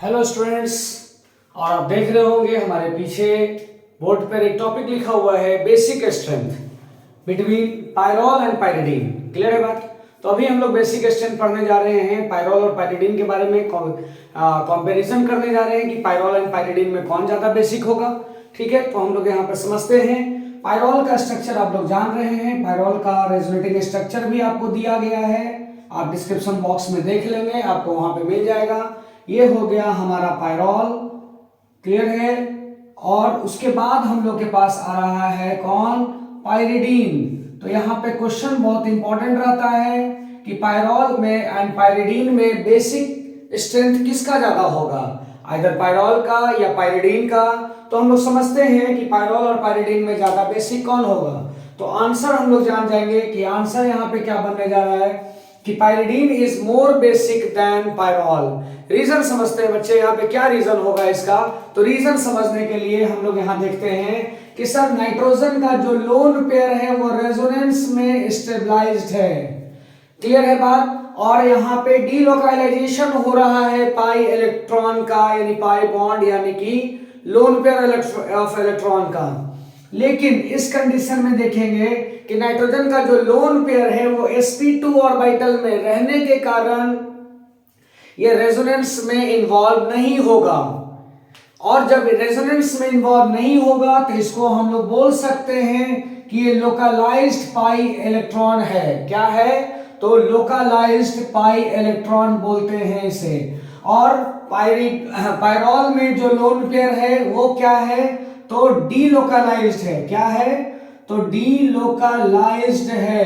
Hello students, और आप देख रहे होंगे हमारे पीछे बोर्ड पर एक टॉपिक लिखा हुआ है basic strength between pyrrole and pyridine. Clear है बात? तो अभी हम लोग बेसिक स्ट्रेंथ पढ़ने जा रहे हैं पायरोल और पायरिडीन के बारे में। कंपैरिजन करने जा रहे हैं कि पायरोल एंड पायरिडीन में कौन ज्यादा बेसिक होगा। ठीक है, तो हम लोग यहाँ पर समझते हैं। पायरोल का स्ट्रक्चर आप लोग जान रहे हैं, पायरोल का रेजोनेटिंग स्ट्रक्चर भी आपको दिया गया है, आप डिस्क्रिप्शन बॉक्स में देख लेंगे, आपको वहां पे मिल जाएगा। ये हो गया हमारा पायरोल, क्लियर है। और उसके बाद हम लोग के पास आ रहा है कौन? पायरिडीन। तो यहाँ पे क्वेश्चन बहुत इंपॉर्टेंट रहता है कि पायरोल में एंड पायरिडीन में बेसिक स्ट्रेंथ किसका ज्यादा होगा, आइदर पायरोल का या पायरिडीन का। तो हम लोग समझते हैं कि पायरोल और पायरिडीन में ज्यादा बेसिक कौन होगा। तो आंसर हम लोग जान जाएंगे कि आंसर यहाँ पे क्या बनने जा रहा है कि pyridine is more basic than pyrrole. Reason समझते हैं बच्चे, यहाँ पे क्या रीजन होगा इसका। तो रीजन समझने के लिए हम लोग यहाँ देखते हैं कि सर नाइट्रोजन का जो लोन पेयर है वो रेजोनेंस में स्टेबलाइज्ड है। क्लियर है बात? और यहाँ पे डीलोकलाइजेशन हो रहा है पाई इलेक्ट्रॉन का, यानी पाई बॉन्ड यानी कि लोन पेयर ऑफ इलेक्ट्रॉन का। लेकिन इस कंडीशन में देखेंगे कि नाइट्रोजन का जो लोन पेयर है वो sp2 ऑर्बिटल में रहने के कारण ये रेजोनेंस में इन्वॉल्व नहीं होगा। और जब रेजोनेंस में इन्वॉल्व नहीं होगा तो इसको हम लोग बोल सकते हैं कि ये लोकलाइज्ड पाई इलेक्ट्रॉन है। क्या है? तो लोकलाइज्ड पाई इलेक्ट्रॉन बोलते हैं इसे। और पायरोल में जो लोन पेयर है वो क्या है? तो डीलोकलाइज्ड है। क्या है? तो डीलोकलाइज्ड है।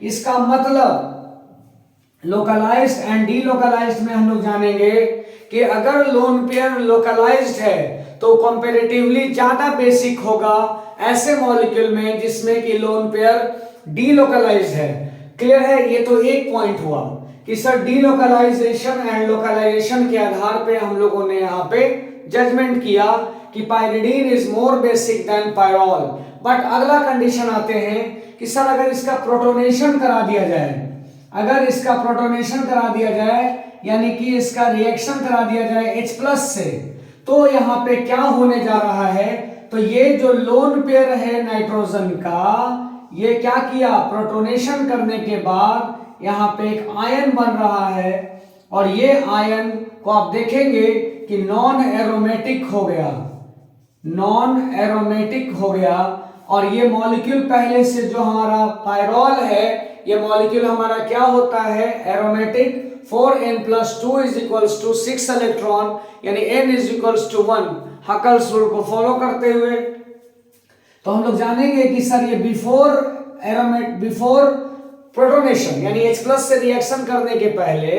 इसका मतलब लोकलाइज्ड एंड डीलोकलाइज्ड में हम लोग जानेंगे कि अगर लोन पेयर लोकलाइज्ड है तो कंपैरेटिवली ज्यादा बेसिक होगा ऐसे मॉलिक्यूल में जिसमें कि लोन पेयर डीलोकलाइज्ड है। क्लियर है? ये तो एक पॉइंट हुआ कि सर डीलोकलाइजेशन एंड लोकलाइजेशन के आधार पे हम लोगों ने यहाँ पे जजमेंट किया कि pyridine is more basic than pyrrole. But अगला कंडीशन आते हैं कि सर अगर इसका प्रोटोनेशन करा दिया जाए, अगर इसका प्रोटोनेशन करा दिया जाए यानी कि इसका रिएक्शन करा दिया जाए H+ से, तो यहाँ पे क्या होने जा रहा है? तो ये जो लोन पेयर है नाइट्रोजन का, ये क्या किया? प्रोटोनेशन करने के बाद यहाँ पे एक आयन बन रहा है, और ये आयन को आप देखेंगे कि नॉन एरोमेटिक हो गया, नॉन एरोमेटिक हो गया। और ये मॉलिक्यूल पहले से जो हमारा पायरोल है, ये मॉलिक्यूल हमारा क्या होता है? एरोमेटिक। 4n+2 = 6 इलेक्ट्रॉन, यानी n = 1 हकल्स रूल को फॉलो करते हुए। तो हम लोग जानेंगे कि सर ये बिफोर प्रोटोनेशन यानी H+ से रिएक्शन करने के पहले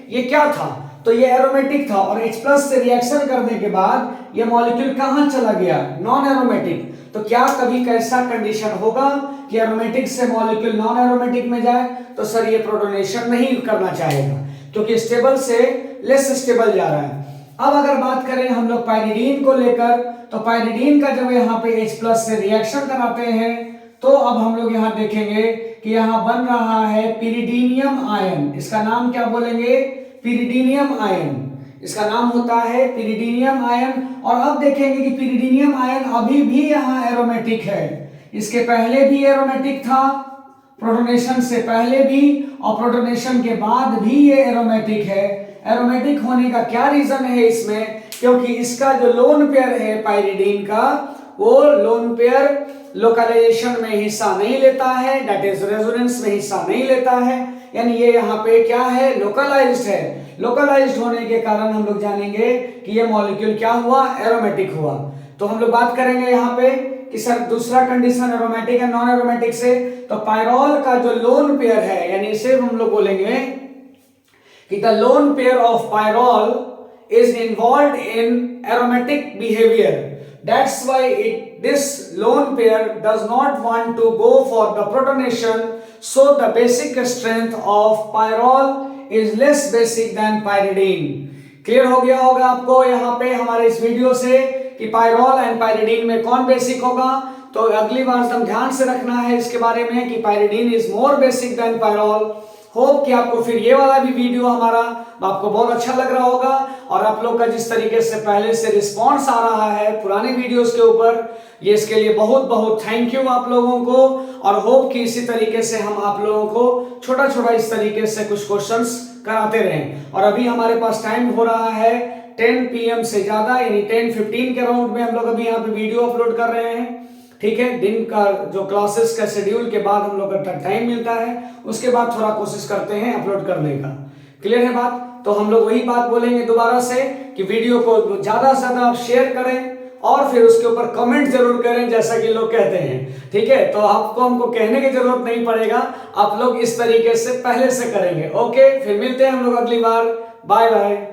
ये क्या था? तो ये एरोमेटिक था, और H+ से रिएक्शन करने के बाद ये मॉलिक्यूल कहां चला गया? Non aromatic. तो क्या कभी कैसा कंडीशन होगा कि एरोमेटिक से मॉलिक्यूल नॉन एरोमेटिक में जाए? तो सर ये प्रोटोनेशन नहीं करना चाहेगा क्योंकि स्टेबल से लेस स्टेबल जा रहा है। अब अगर बात करें हम लोग पायरिडीन को लेकर, तो पायरिडीन का जब यहाँ पे H+ से रिएक्शन कराते हैं तो अब हम लोग यहाँ देखेंगे कि यहाँ बन रहा है पिरिडीनियम आयन। इसका नाम क्या बोलेंगे? पिरिडीनियम आयन। इसका नाम होता है पिरिडीनियम आयन। और अब देखेंगे कि पिरिडीनियम आयन अभी भी यहाँ एरोमेटिक है, इसके पहले भी एरोमेटिक था, प्रोटोनेशन से पहले भी और प्रोटोनेशन के बाद भी ये एरोमेटिक है। एरोमेटिक होने का क्या रीजन है इसमें? क्योंकि इसका जो लोन पेयर है पायरिडीन का, वो लोन पेयर लोकलाइजेशन में हिस्सा नहीं लेता है, दैट इज रेजोनेंस में हिस्सा नहीं लेता है, यानी ये यहाँ पे क्या है? लोकलाइज्ड है। लोकलाइज्ड होने के कारण हम लोग जानेंगे कि ये मॉलिक्यूल क्या हुआ? एरोमेटिक हुआ। तो हम लोग बात करेंगे यहाँ पे कि सर दूसरा कंडीशन एरोमेटिक है नॉन एरोमेटिक से। तो पायरोल का जो लोन पेयर है, यानी इसे हम लोग बोलेंगे कि the lone pair of pyrrole is involved in aromatic behaviour. That's why this lone pair does not want to go for the protonation, so the basic strength of pyrrole is less basic than pyridine. Clear हो गया होगा आपको यहाँ पे हमारे इस video से कि पायरोल एंड पायरिडीन में कौन बेसिक होगा। तो अगली बार एकदम ध्यान से रखना है इसके बारे में कि pyridine is more basic than pyrrole. Hope कि आपको फिर ये वाला भी वीडियो हमारा आपको बहुत अच्छा लग रहा होगा और आप लोग का जिस तरीके से पहले से रिस्पॉन्स आ रहा है पुराने वीडियोस के ऊपर, ये इसके लिए बहुत बहुत थैंक यू आप लोगों को। और होप कि इसी तरीके से हम आप लोगों को छोटा छोटा इस तरीके से कुछ क्वेश्चंस कराते रहें। और अभी हमारे पास टाइम हो रहा है 10 PM से ज्यादा, यानी 10:15 के राउंड में हम लोग अभी यहाँ पे वीडियो अपलोड कर रहे हैं। ठीक है, दिन का जो क्लासेस का शेड्यूल के बाद हम लोग का टाइम मिलता है, उसके बाद थोड़ा कोशिश करते हैं अपलोड करने का। क्लियर है बात? तो हम लोग वही बात बोलेंगे दोबारा से कि वीडियो को ज्यादा से ज्यादा आप शेयर करें और फिर उसके ऊपर कमेंट जरूर करें, जैसा कि लोग कहते हैं। ठीक है, तो आपको हमको कहने की जरूरत नहीं पड़ेगा, आप लोग इस तरीके से पहले से करेंगे। ओके, फिर मिलते हैं हम लोग अगली बार। Bye bye.